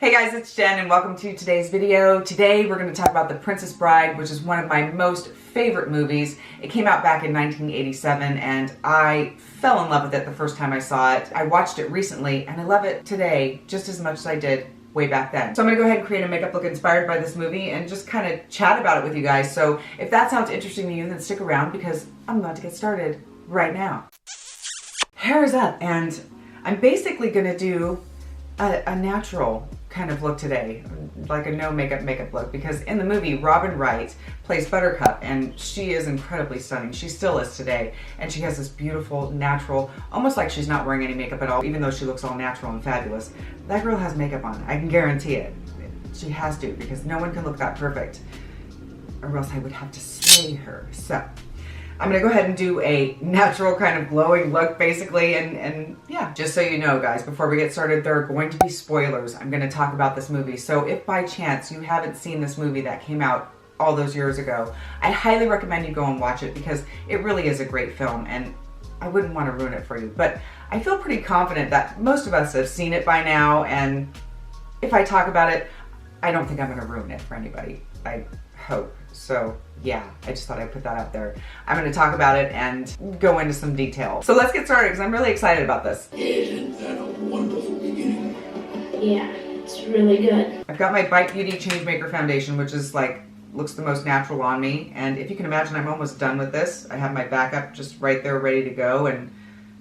Hey guys, it's Jen and welcome to today's video. Today we're going to talk about The Princess Bride, which is one of my most favorite movies. It came out back in 1987 and I fell in love with it the first time I saw it. I watched it recently and I love it today just as much as I did way back then. So I'm going to go ahead and create a makeup look inspired by this movie and just kind of chat about it with you guys. So if that sounds interesting to you, then stick around because I'm about to get started right now. Hair is up and I'm basically going to do a natural kind of look today, like a no makeup look, because in the movie Robin Wright plays Buttercup and she is incredibly stunning. She still is today, and she has this beautiful natural, almost like she's not wearing any makeup at all, even though she looks all natural and fabulous. That girl has makeup on, I can guarantee it. She has to, because no one can look that perfect, or else I would have to slay her. So I'm gonna go ahead and do a natural kind of glowing look basically, and yeah, just so you know guys, before we get started, there are going to be spoilers. I'm gonna talk about this movie, so if by chance you haven't seen this movie that came out all those years ago, I highly recommend you go and watch it because it really is a great film and I wouldn't want to ruin it for you. But I feel pretty confident that most of us have seen it by now, and if I talk about it, I don't think I'm gonna ruin it for anybody. I hope. So yeah, I just thought I'd put that out there. I'm going to talk about it and go into some detail. So let's get started because I'm really excited about this. Isn't that a wonderful beginning? Yeah, it's really good. I've got my Bite Beauty Changemaker foundation, which is like, looks the most natural on me. And if you can imagine, I'm almost done with this. I have my backup just right there ready to go, and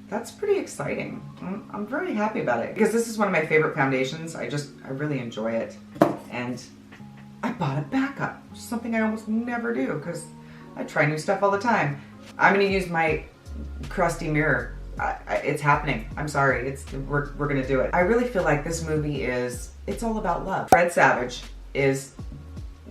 that's pretty exciting. I'm very happy about it because this is one of my favorite foundations. I really enjoy it. And I bought a backup, which is something I almost never do because I try new stuff all the time. I'm going to use my crusty mirror. It's happening. I'm sorry. We're going to do it. I really feel like this movie it's all about love. Fred Savage is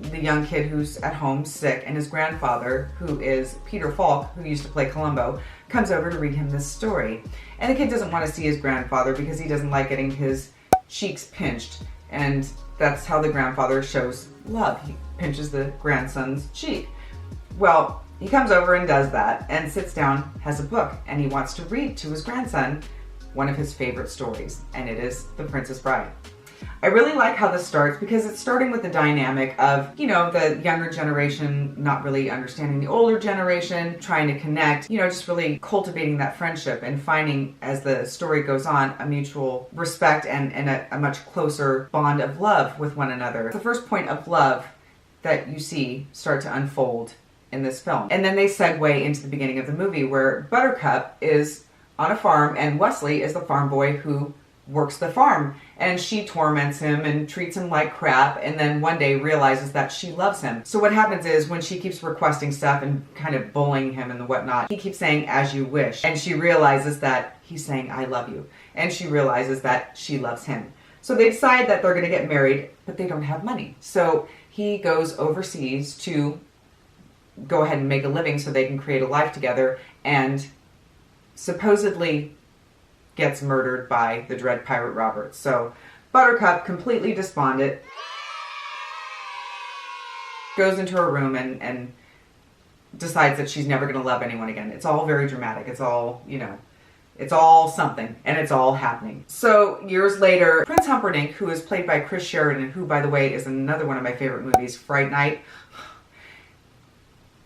the young kid who's at home sick, and his grandfather, who is Peter Falk, who used to play Columbo, comes over to read him this story. And the kid doesn't want to see his grandfather because he doesn't like getting his cheeks pinched. And that's how the grandfather shows love. He pinches the grandson's cheek. Well, he comes over and does that and sits down, has a book, and he wants to read to his grandson one of his favorite stories, and it is The Princess Bride. I really like how this starts because it's starting with the dynamic of, you know, the younger generation not really understanding the older generation, trying to connect, you know, just really cultivating that friendship and finding, as the story goes on, a mutual respect and a much closer bond of love with one another. The first point of love that you see start to unfold in this film. And then they segue into the beginning of the movie where Buttercup is on a farm and Wesley is the farm boy who works the farm, and she torments him and treats him like crap, and then one day realizes that she loves him. So what happens is, when she keeps requesting stuff and kind of bullying him and whatnot, he keeps saying "as you wish," and she realizes that he's saying "I love you," and she realizes that she loves him. So they decide that they're going to get married, but they don't have money. So he goes overseas to go ahead and make a living so they can create a life together, and supposedly gets murdered by the dread pirate Robert. So Buttercup, completely despondent, goes into her room and decides that she's never going to love anyone again. It's all very dramatic. It's all, you know, it's all something, and it's all happening. So years later, Prince Humperdinck, who is played by Chris Sheridan, who, by the way, is another one of my favorite movies, Fright Night.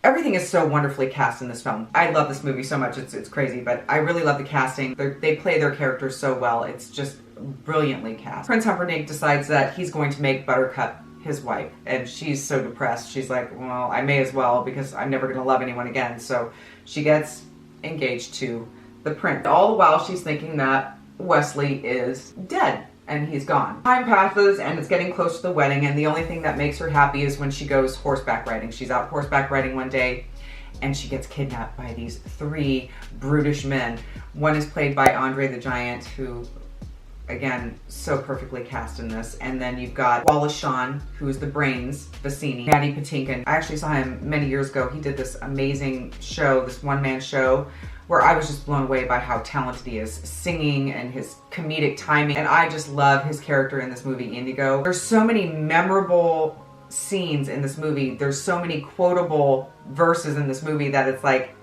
Everything is so wonderfully cast in this film. I love this movie so much, it's crazy, but I really love the casting. They play their characters so well. It's just brilliantly cast. Prince Humperdinck decides that he's going to make Buttercup his wife, and she's so depressed. She's like, well, I may as well because I'm never going to love anyone again. So she gets engaged to the prince. All the while she's thinking that Wesley is dead and he's gone. Time passes and it's getting close to the wedding, and the only thing that makes her happy is when she goes horseback riding. She's out horseback riding one day and she gets kidnapped by these three brutish men. One is played by Andre the Giant, who, again, so perfectly cast in this. And then you've got Wallace Shawn, who is the brains, Bassini. Mandy Patinkin. I actually saw him many years ago. He did this amazing show, this one-man show, where I was just blown away by how talented he is, singing and his comedic timing. And I just love his character in this movie, Indigo. There's so many memorable scenes in this movie. There's so many quotable verses in this movie that it's like,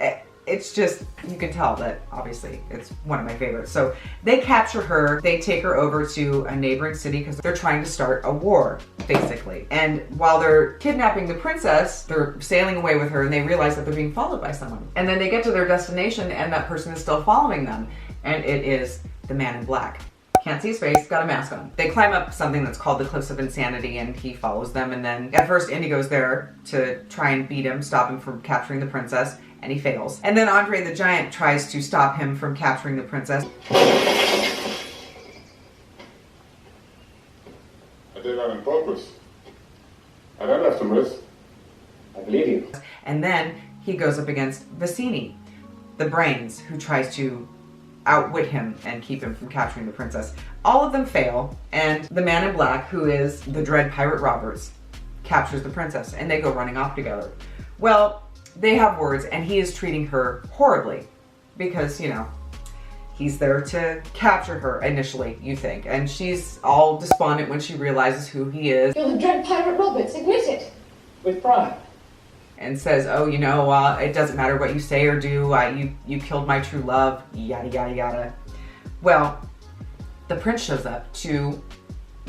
it's just, you can tell that obviously it's one of my favorites. So they capture her, they take her over to a neighboring city because they're trying to start a war, basically. And while they're kidnapping the princess, they're sailing away with her and they realize that they're being followed by someone. And then they get to their destination and that person is still following them. And it is the man in black. Can't see his face, got a mask on. They climb up something that's called the Cliffs of Insanity and he follows them. And then at first Indigo's there to try and beat him, stop him from capturing the princess, and he fails. And then Andre the Giant tries to stop him from capturing the princess. I did that on purpose. I don't have to miss. I believe you. And then he goes up against Vicini, the brains, who tries to outwit him and keep him from capturing the princess. All of them fail, and the man in black, who is the Dread Pirate Roberts, captures the princess, and they go running off together. Well, they have words, and he is treating her horribly because, you know, he's there to capture her initially, you think, and she's all despondent when she realizes who he is. You're the Dread Pirate Roberts, admit it. With pride. And says, oh, you know, it doesn't matter what you say or do, you killed my true love, yada, yada, yada. Well, the prince shows up to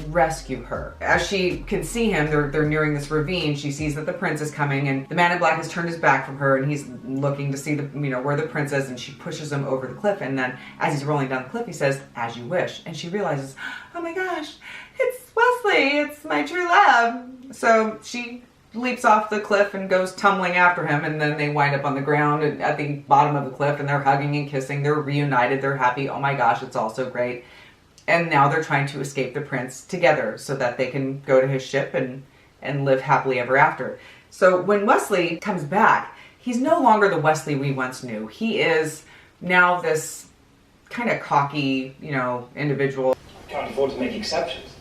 rescue her. As she can see him, they're nearing this ravine, she sees that the prince is coming, and the man in black has turned his back from her, and he's looking to see where the prince is, and she pushes him over the cliff, and then as he's rolling down the cliff, he says, as you wish, and she realizes, oh my gosh, it's Wesley, it's my true love. So she leaps off the cliff and goes tumbling after him, and then they wind up on the ground at the bottom of the cliff, and they're hugging and kissing, they're reunited, they're happy, oh my gosh, it's all so great. And now they're trying to escape the prince together so that they can go to his ship and live happily ever after. So when Wesley comes back, he's no longer the Wesley we once knew. He is now this kind of cocky, you know, individual. Can't afford to make exceptions.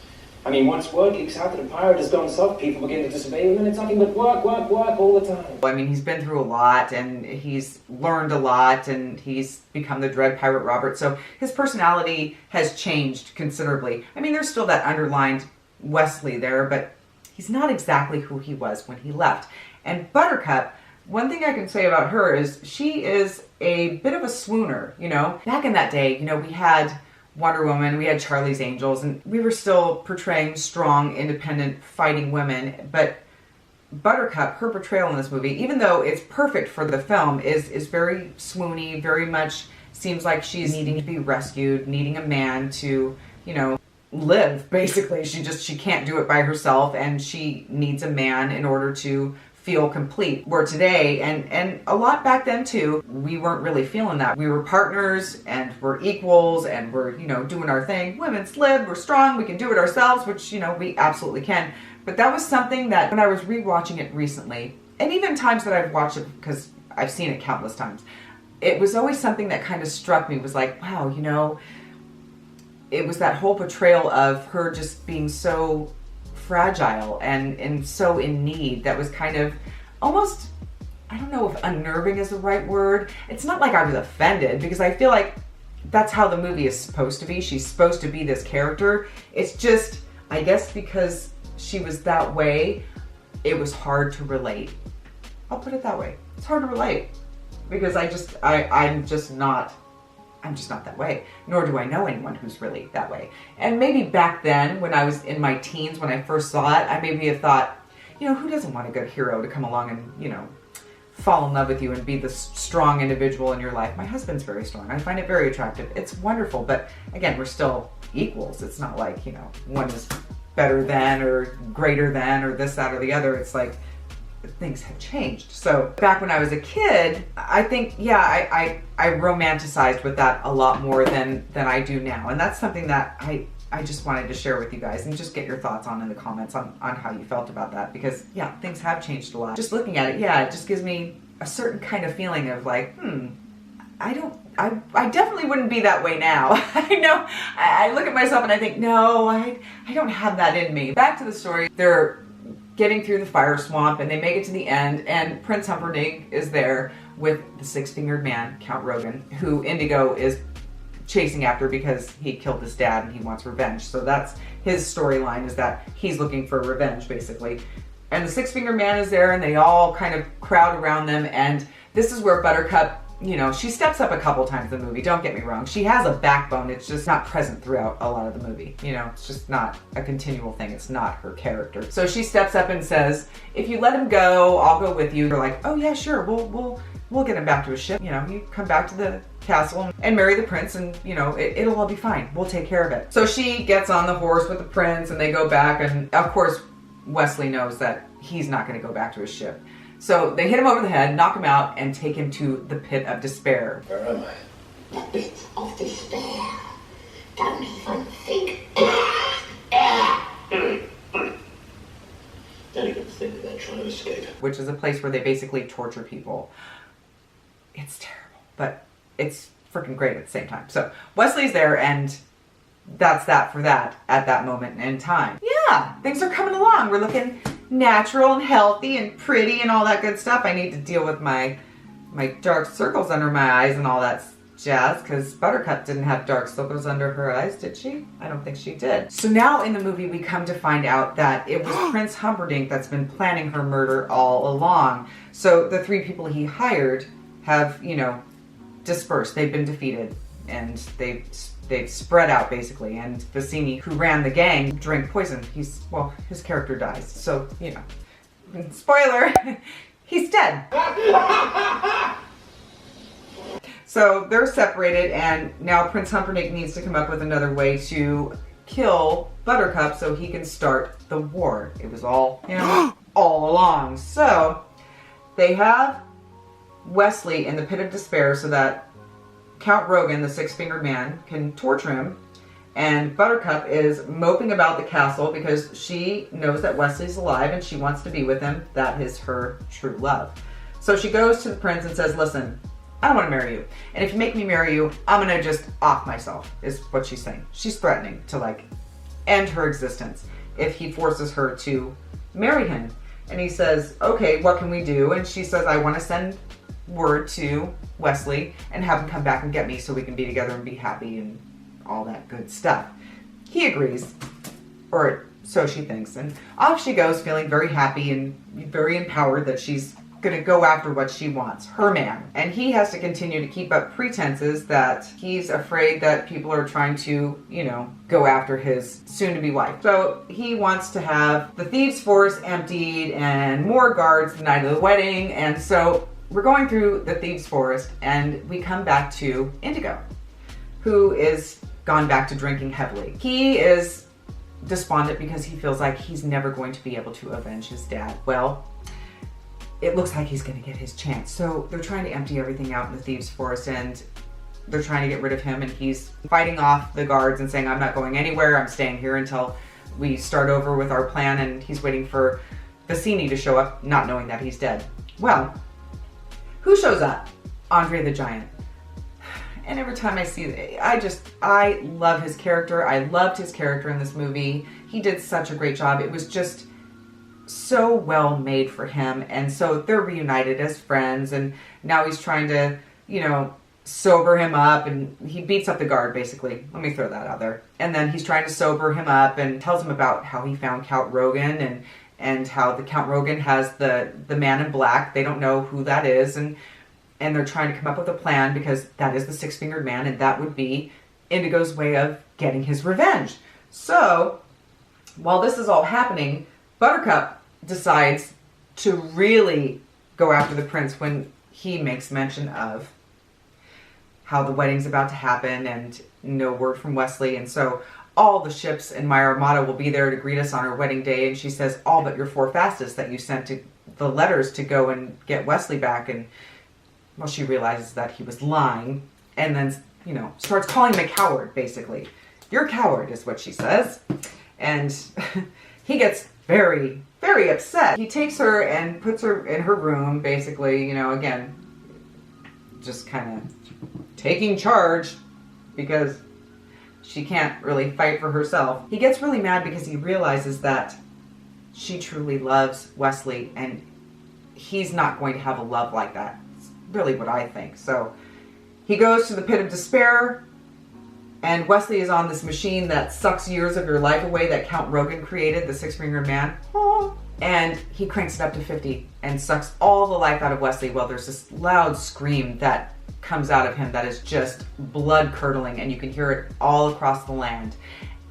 I mean, once word gets out that a pirate has gone soft, people begin to disobey him, and it's nothing but work, work, work all the time. I mean, he's been through a lot, and he's learned a lot, and he's become the Dread Pirate Robert, so his personality has changed considerably. I mean, there's still that underlined Wesley there, but he's not exactly who he was when he left. And Buttercup, one thing I can say about her is she is a bit of a swooner, you know? Back in that day, you know, we had Wonder Woman, we had Charlie's Angels, and we were still portraying strong, independent, fighting women, but Buttercup, her portrayal in this movie, even though it's perfect for the film, is very swoony, very much seems like she's needing to be rescued, needing a man to, you know, live, basically. She can't do it by herself, and she needs a man in order to feel complete. Where today, and a lot back then too, we weren't really feeling that. We were partners and we're equals and we're, you know, doing our thing. Women's lib, we're strong, we can do it ourselves, which, you know, we absolutely can. But that was something that when I was rewatching it recently, and even times that I've watched it because I've seen it countless times, it was always something that kind of struck me, was like, wow, you know, it was that whole portrayal of her just being so fragile and so in need that was kind of almost, I don't know if unnerving is the right word. It's not like I was offended because I feel like that's how the movie is supposed to be. She's supposed to be this character. It's just, I guess because she was that way, it was hard to relate. I'll put it that way. It's hard to relate because I'm just not that way, nor do I know anyone who's really that way. And maybe back then, when I was in my teens, when I first saw it, I maybe have thought, you know, who doesn't want a good hero to come along and, you know, fall in love with you and be the strong individual in your life. My husband's very strong. I find it very attractive. It's wonderful, but again, we're still equals. It's not like, you know, one is better than or greater than or this, that, or the other. It's like, things have changed. So back when I was a kid, I think, yeah, I romanticized with that a lot more than I do now. And that's something that I just wanted to share with you guys and just get your thoughts on in the comments on how you felt about that. Because yeah, things have changed a lot. Just looking at it, yeah, it just gives me a certain kind of feeling of like, I definitely wouldn't be that way now. I know, I look at myself and I think, no, I don't have that in me. Back to the story. They're getting through the fire swamp and they make it to the end, and Prince Humperdinck is there with the six-fingered man, Count Rogan, who Indigo is chasing after because he killed his dad and he wants revenge. So that's his storyline, is that he's looking for revenge, basically. And the six-fingered man is there and they all kind of crowd around them, and this is where Buttercup you know, she steps up a couple times in the movie, don't get me wrong. She has a backbone, it's just not present throughout a lot of the movie. You know, it's just not a continual thing, it's not her character. So she steps up and says, if you let him go, I'll go with you. They're like, oh yeah, sure, we'll get him back to his ship. You know, you come back to the castle and marry the prince and, you know, it'll all be fine. We'll take care of it. So she gets on the horse with the prince and they go back, and of course, Wesley knows that he's not gonna go back to his ship. So they hit him over the head, knock him out, and take him to the pit of despair. Where am I? The pit of despair. Don't even think. Don't even think about trying to escape. Which is a place where they basically torture people. It's terrible, but it's freaking great at the same time. So Wesley's there, and that's that for that at that moment in time. Yeah, things are coming along. We're looking natural and healthy and pretty and all that good stuff. I need to deal with my dark circles under my eyes and all that jazz, because Buttercup didn't have dark circles under her eyes, did she? I don't think she did. So now in the movie we come to find out that it was Prince Humperdinck that's been planning her murder all along. So the 3 people he hired have, you know, dispersed. They've been defeated and they've spread out basically, and Vicini, who ran the gang, drank poison. His character dies. So, you know, spoiler, he's dead. So they're separated, and now Prince Humperdinck needs to come up with another way to kill Buttercup so he can start the war. It was all him all along. So they have Wesley in the pit of despair so that Count Rogan, the six-fingered man, can torture him, and Buttercup is moping about the castle because she knows that Wesley's alive and she wants to be with him. That is her true love. So she goes to the prince and says, listen, I don't want to marry you, and if you make me marry you, I'm gonna just off myself, is what she's saying. She's threatening to, like, end her existence if he forces her to marry him. And he says, okay, what can we do? And she says, I want to send word to Wesley and have him come back and get me so we can be together and be happy and all that good stuff. He agrees, or so she thinks, and off she goes feeling very happy and very empowered that she's gonna go after what she wants, her man. And he has to continue to keep up pretenses that he's afraid that people are trying to, you know, go after his soon-to-be wife. So he wants to have the thieves' force emptied and more guards the night of the wedding, and so we're going through the thieves' forest, and we come back to Indigo, who is gone back to drinking heavily. He is despondent because he feels like he's never going to be able to avenge his dad. Well, it looks like he's going to get his chance. So they're trying to empty everything out in the thieves' forest, and they're trying to get rid of him, and he's fighting off the guards and saying, I'm not going anywhere, I'm staying here until we start over with our plan, and he's waiting for Vicini to show up, not knowing that he's dead. Well, who shows up? Andre the Giant. And every time I see it, I love his character. I loved his character in this movie. He did such a great job. It was just so well made for him. And so they're reunited as friends, and now he's trying to, you know, sober him up, and he beats up the guard basically. Let me throw that out there. And then he's trying to sober him up and tells him about how he found Count Rogan and how the Count Rogan has the man in black. They don't know who that is, and they're trying to come up with a plan because that is the six-fingered man, and that would be Indigo's way of getting his revenge. So while this is all happening, Buttercup decides to really go after the prince when he makes mention of how the wedding's about to happen and no word from Wesley, and so all the ships in my armada will be there to greet us on our wedding day. And she says, all but your 4 fastest that you sent to the letters to go and get Wesley back. And well, she realizes that he was lying, and then, you know, starts calling him a coward, basically. You're a coward, is what she says. And he gets very, very upset. He takes her and puts her in her room, basically, you know, again, just kind of taking charge because she can't really fight for herself. He gets really mad because he realizes that she truly loves Wesley, and he's not going to have a love like that. It's really what I think. So he goes to the pit of despair, and Wesley is on this machine that sucks years of your life away that Count Rogan created, the six-fingered man. And he cranks it up to 50 and sucks all the life out of Wesley. Well, there's this loud scream that comes out of him that is just blood curdling, and you can hear it all across the land.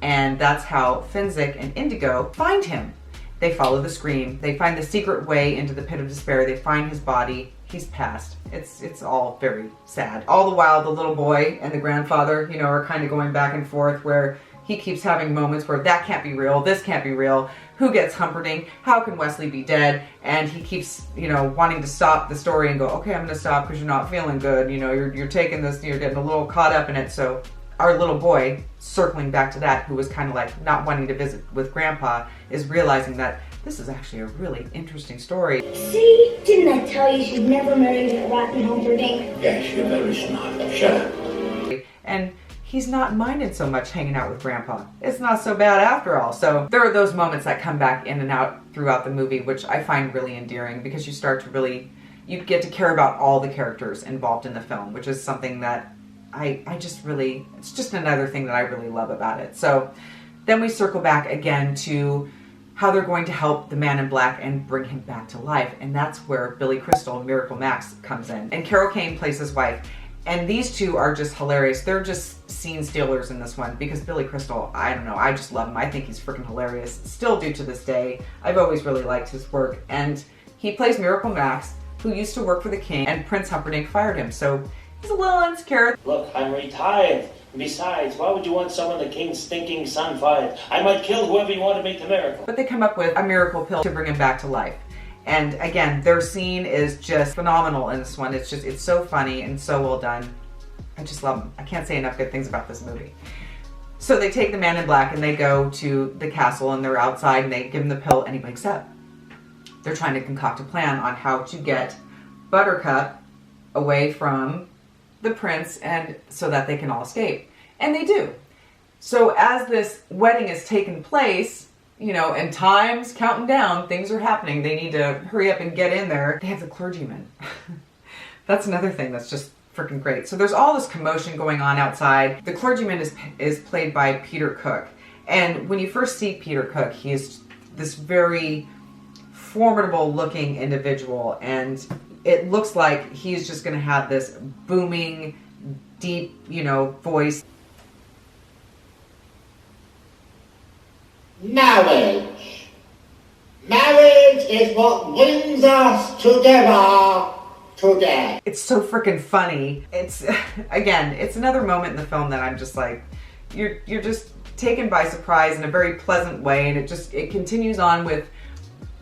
And that's how Finzik and Indigo find him. They follow the scream. They find the secret way into the pit of despair. They find his body. He's passed. It's all very sad. All the while, the little boy and the grandfather, you know, are kind of going back and forth, where he keeps having moments where that can't be real, this can't be real, who gets Humperdinck, how can Wesley be dead? And he keeps, you know, wanting to stop the story and go, okay, I'm gonna stop because you're not feeling good, you know, you're taking this, you're getting a little caught up in it. So our little boy, circling back to that, who was kind of like not wanting to visit with Grandpa, is realizing that this is actually a really interesting story. See? Didn't I tell you she'd never marry that rotten Humperdinck? Yes, you're very smart. Shut up. And he's not minding so much hanging out with Grandpa. It's not so bad after all. So there are those moments that come back in and out throughout the movie, which I find really endearing, because you start to really, you get to care about all the characters involved in the film, which is something that I just really, it's just another thing that I really love about it. So then we circle back again to how they're going to help the Man in Black and bring him back to life. And that's where Billy Crystal, Miracle Max, comes in. And Carol Kane plays his wife. And these two are just hilarious. They're just scene stealers in this one, because Billy Crystal, I don't know, I just love him. I think he's freaking hilarious. Still do to this day. I've always really liked his work. And he plays Miracle Max, who used to work for the king, and Prince Humperdinck fired him. So he's a little insecure. Look, I'm retired. Besides, why would you want someone the king's stinking son fired? I might kill whoever you want to make the miracle. But they come up with a miracle pill to bring him back to life. And again, their scene is just phenomenal in this one. It's so funny and so well done. I just love them. I can't say enough good things about this movie. So they take the Man in Black and they go to the castle, and they're outside and they give him the pill and he wakes up. They're trying to concoct a plan on how to get Buttercup away from the prince, and so that they can all escape. And they do. So as this wedding is taking place, you know, and time's counting down, things are happening, they need to hurry up and get in there. They have the clergyman. That's another thing that's just freaking great. So there's all this commotion going on outside. The clergyman is played by Peter Cook. And when you first see Peter Cook, he is this very formidable looking individual, and it looks like he's just going to have this booming, deep, you know, voice. Marriage. Marriage is what brings us together today. It's so freaking funny. It's, again, it's another moment in the film that I'm just like, you're just taken by surprise in a very pleasant way, and it continues on with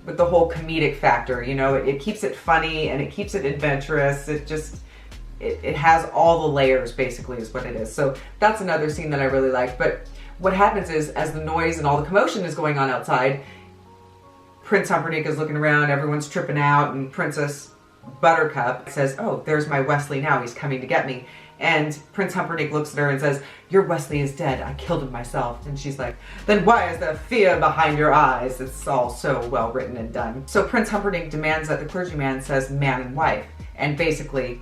the whole comedic factor, you know, it keeps it funny and it keeps it adventurous. It has all the layers, basically, is what it is. So that's another scene that I really liked. But what happens is, as the noise and all the commotion is going on outside, Prince Humperdinck is looking around, everyone's tripping out, and Princess Buttercup says, oh, there's my Wesley now, he's coming to get me. And Prince Humperdinck looks at her and says, your Wesley is dead, I killed him myself. And she's like, then why is there fear behind your eyes? It's all so well written and done. So Prince Humperdinck demands that the clergyman says man and wife. And basically,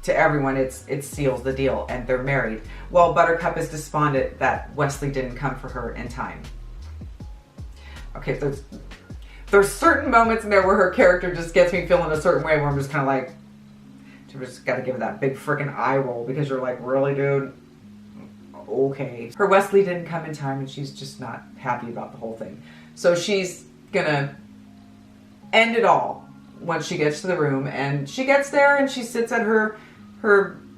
to everyone, it seals the deal, and they're married. Well, Buttercup is despondent that Wesley didn't come for her in time. Okay, there's certain moments in there where her character just gets me feeling a certain way, where I'm just kind of like, you just got to give it that big freaking eye roll, because you're like, really, dude? Okay. Her Wesley didn't come in time, and she's just not happy about the whole thing. So she's gonna end it all once she gets to the room, and she gets there and she sits at her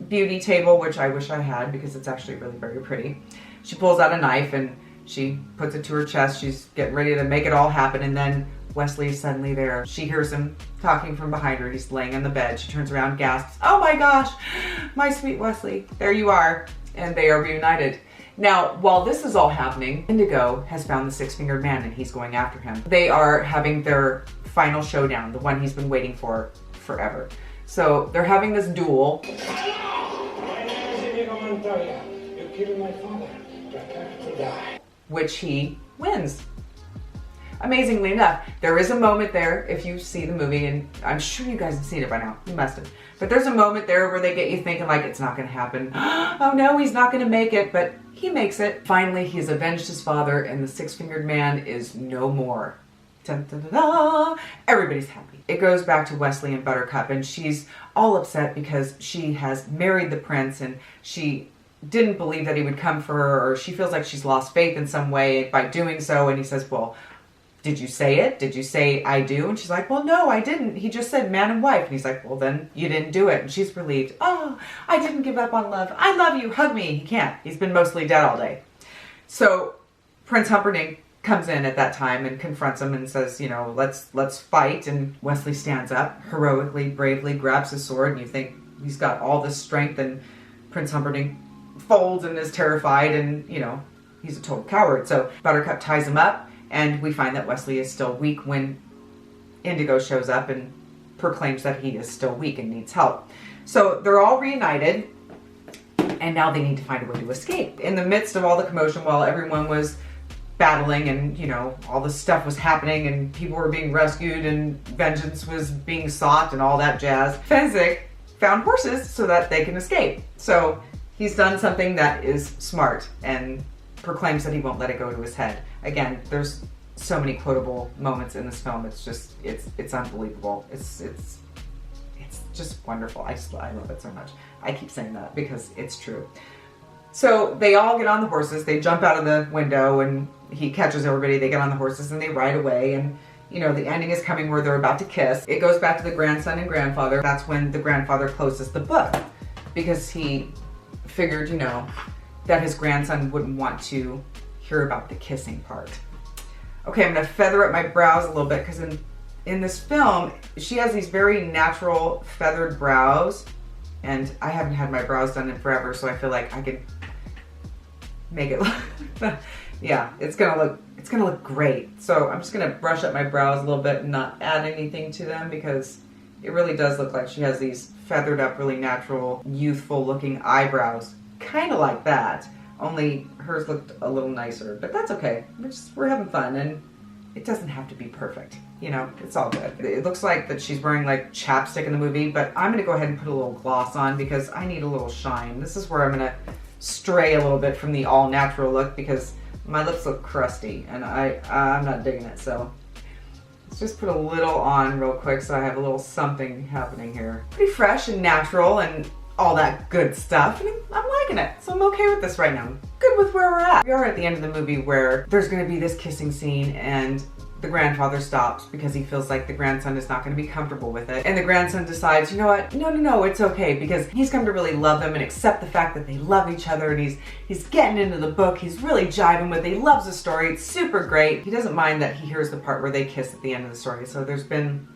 beauty table, which I wish I had, because it's actually really very pretty. She pulls out a knife and she puts it to her chest. She's getting ready to make it all happen, and then Wesley is suddenly there. She hears him talking from behind her. He's laying on the bed. She turns around, gasps, oh my gosh, my sweet Wesley, there you are. And they are reunited. Now, while this is all happening, Indigo has found the six-fingered man, and he's going after him. They are having their final showdown, the one he's been waiting for forever. So they're having this duel. My name is Indigo Montoya. You killed my father. Prepare to die. Which he wins. Amazingly enough, there is a moment there, if you see the movie, and I'm sure you guys have seen it by now, you must have, but there's a moment there where they get you thinking like it's not going to happen. Oh no, he's not going to make it, but he makes it. Finally, he's avenged his father, and the six-fingered man is no more. Dun, dun, dun, dun. Everybody's happy. It goes back to Wesley and Buttercup, and she's all upset because she has married the prince and she didn't believe that he would come for her, or she feels like she's lost faith in some way by doing so. And he says, well, did you say it? Did you say I do? And she's like, well, no, I didn't. He just said man and wife. And he's like, well, then you didn't do it. And she's relieved. Oh, I didn't give up on love. I love you. Hug me. He can't. He's been mostly dead all day. So Prince Humperdinck comes in at that time and confronts him and says, you know, let's fight. And Wesley stands up heroically, bravely, grabs his sword, and you think he's got all this strength, and Prince Humperdinck folds and is terrified, and, you know, he's a total coward. So Buttercup ties him up, and we find that Wesley is still weak when Indigo shows up and proclaims that he is still weak and needs help. So they're all reunited, and now they need to find a way to escape. In the midst of all the commotion, while everyone was battling and, you know, all this stuff was happening and people were being rescued and vengeance was being sought and all that jazz, Fezzik found horses so that they can escape. So he's done something that is smart and proclaims that he won't let it go to his head. Again, there's so many quotable moments in this film. It's just, it's unbelievable. It's just wonderful. I love it so much. I keep saying that because it's true. So they all get on the horses. They jump out of the window and he catches everybody. They get on the horses and they ride away. And, you know, the ending is coming where they're about to kiss. It goes back to the grandson and grandfather. That's when the grandfather closes the book because he figured, you know, that his grandson wouldn't want to hear about the kissing part. Okay, I'm going to feather up my brows a little bit because in this film, she has these very natural feathered brows. And I haven't had my brows done in forever, so I feel like I could make it look, yeah, it's gonna look great. So I'm just gonna brush up my brows a little bit and not add anything to them because it really does look like she has these feathered up, really natural, youthful looking eyebrows. Kind of like that, only hers looked a little nicer, but that's okay. We're having fun, and it doesn't have to be perfect. You know, it's all good. It looks like that she's wearing like chapstick in the movie, but I'm gonna go ahead and put a little gloss on because I need a little shine. This is where I'm gonna stray a little bit from the all natural look because my lips look crusty and I'm not digging it. So let's just put a little on real quick so I have a little something happening here. Pretty fresh and natural and all that good stuff, and I'm liking it. So I'm okay with this right now. I'm good with where we're at. We are at the end of the movie where there's gonna be this kissing scene and the grandfather stops because he feels like the grandson is not going to be comfortable with it. And the grandson decides, you know what? No, it's okay because he's come to really love them and accept the fact that they love each other, and he's getting into the book. He's really jiving with it. He loves the story. It's super great. He doesn't mind that he hears the part where they kiss at the end of the story. So there's been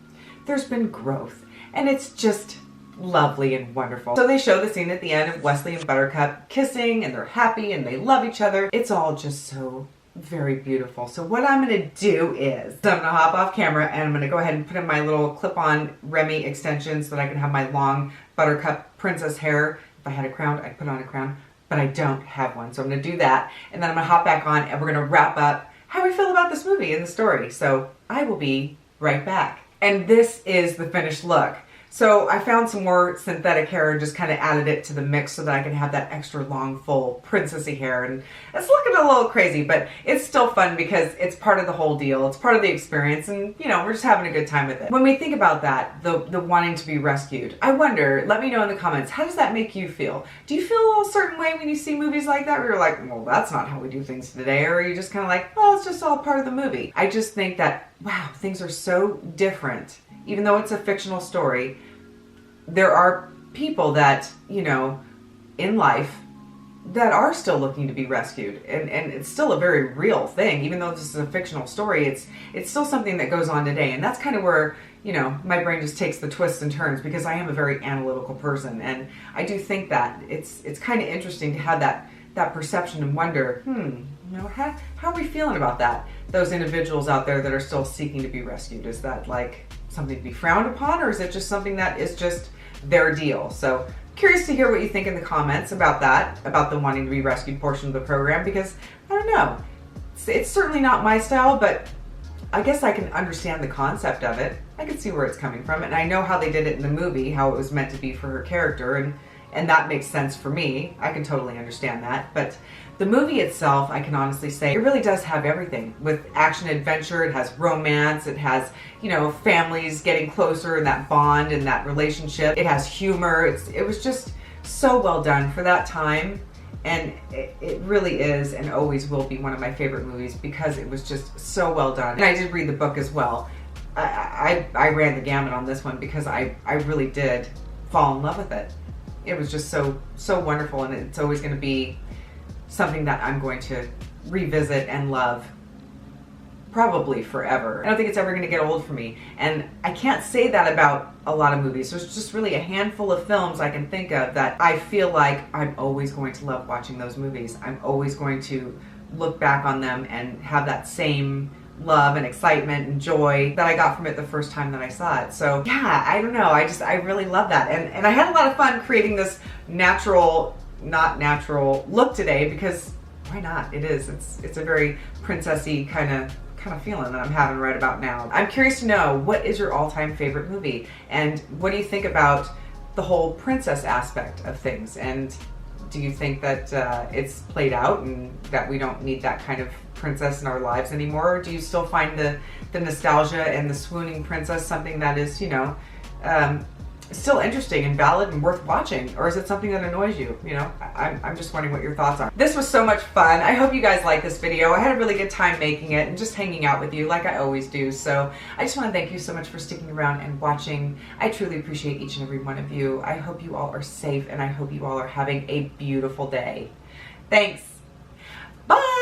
growth, and it's just lovely and wonderful. So they show the scene at the end of Wesley and Buttercup kissing, and they're happy and they love each other. It's all just so very beautiful. So what I'm going to do is I'm going to hop off camera and I'm going to go ahead and put in my little clip-on Remy extensions so that I can have my long Buttercup princess hair. If I had a crown, I'd put on a crown, but I don't have one. So I'm going to do that, and then I'm going to hop back on and we're going to wrap up how we feel about this movie and the story. So I will be right back. And this is the finished look. So I found some more synthetic hair and just kind of added it to the mix so that I can have that extra long, full princessy hair. And it's looking a little crazy, but it's still fun because it's part of the whole deal. It's part of the experience, and, you know, we're just having a good time with it. When we think about that, the wanting to be rescued, I wonder, let me know in the comments, how does that make you feel? Do you feel a certain way when you see movies like that where you're like, well, that's not how we do things today? Or are you just kind of like, well, it's just all part of the movie? I just think that, wow, things are so different. Even though it's a fictional story, there are people that, you know, in life that are still looking to be rescued. And it's still a very real thing. Even though this is a fictional story, it's still something that goes on today. And that's kind of where, you know, my brain just takes the twists and turns because I am a very analytical person. And I do think that it's kind of interesting to have that perception and wonder, you know, how are we feeling about that? Those individuals out there that are still seeking to be rescued. Is that like something to be frowned upon, or is it just something that is just their deal? So curious to hear what you think in the comments about that, about the wanting to be rescued portion of the program, because I don't know, it's certainly not my style, but I guess I can understand the concept of it. I can see where it's coming from, and I know how they did it in the movie, how it was meant to be for her character, and that makes sense for me. I can totally understand that. But The movie itself, I can honestly say, it really does have everything. With action adventure, it has romance, it has, you know, families getting closer and that bond and that relationship. It has humor. It was just so well done for that time. And it really is and always will be one of my favorite movies because it was just so well done. And I did read the book as well. I ran the gamut on this one because I really did fall in love with it. It was just so wonderful, and it's always going to be something that I'm going to revisit and love probably forever. I don't think it's ever going to get old for me, and I can't say that about a lot of movies. There's just really a handful of films I can think of that I feel like I'm always going to love watching those movies. I'm always going to look back on them and have that same love and excitement and joy that I got from it the first time that I saw it. So yeah, I don't know, I really love that, and I had a lot of fun creating this natural, not natural look today, because why not? It's a very princessy kind of feeling that I'm having right about now. I'm curious to know, what is your all-time favorite movie, and what do you think about the whole princess aspect of things, and do you think that it's played out and that we don't need that kind of princess in our lives anymore? Or do you still find the nostalgia and the swooning princess something that is, you know, still interesting and valid and worth watching? Or is it something that annoys you? You know, I'm just wondering what your thoughts are. This was so much fun. I hope you guys liked this video. I had a really good time making it and just hanging out with you like I always do. So I just want to thank you so much for sticking around and watching. I truly appreciate each and every one of you. I hope you all are safe, and I hope you all are having a beautiful day. Thanks. Bye.